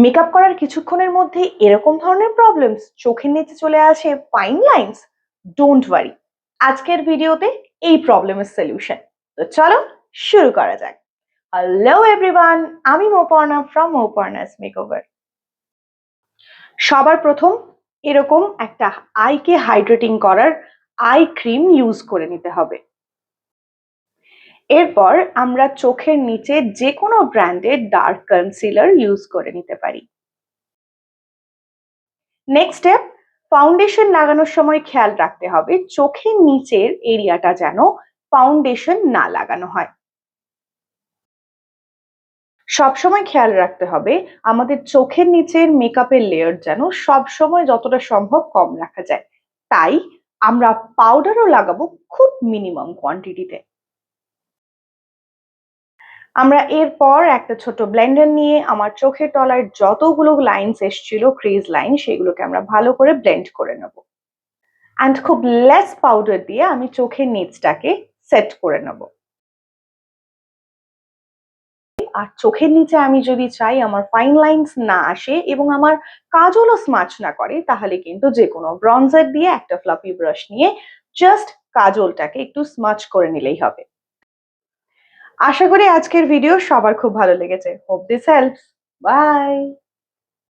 Makeup করার কিছুক্ষণের মধ্যে এরকম ধরনের প্রবলেমস চোখের নিচে চলে আসে ফাইন লাইন্স, ডোন্ট ওয়ারি, আজকের ভিডিওতে এই প্রবলেমের সলিউশন। তো চলো শুরু করা যাক। হ্যালো এভরিওয়ান, আমি মৌপর্ণা ফ্রম মৌপর্ণাস মেকওভার। সবার প্রথম এরকম একটা আইকে হাইড্রেটিং করার আই ক্রিম ইউজ করে নিতে হবে। এরপর আমরা চোখের নিচে যে কোনো ব্র্যান্ডের ডার্ক কনসিলার ইউজ করে নিতে পারি। নেক্সট স্টেপ, ফাউন্ডেশন লাগানোর সময় খেয়াল রাখতে হবে চোখের নিচের এরিয়াটা যেন ফাউন্ডেশন না লাগানো হয়। সবসময় খেয়াল রাখতে হবে আমাদের চোখের নিচের মেকআপের লেয়ার যেন সবসময় যতটা সম্ভব কম রাখা যায়, তাই আমরা পাউডারও লাগাবো খুব মিনিমাম কোয়ান্টিটিতে। আমরা এরপর একটা ছোট ব্লেন্ডার নিয়ে আমার চোখের তলার যতগুলো লাইনস এসছিল, ক্রিজ লাইন, সেগুলোকে আমরা ভালো করে ব্লেন্ড করে নেব। অ্যান্ড খুব লেস পাউডার দিয়ে আমি চোখের নিচটাকে সেট করে নেব। আর চোখের নিচে আমি যদি চাই আমার ফাইন লাইন্স না আসে এবং আমার কাজলও স্মাচ না করে, তাহলে কিন্তু যে কোনো ব্রঞ্জার দিয়ে একটা ফ্লাফি ব্রাশ নিয়ে জাস্ট কাজলটাকে একটু স্মাচ করে নিলেই হবে। আশা করি আজকের ভিডিও সবার খুব ভালো লেগেছে। Hope this helps. বাই।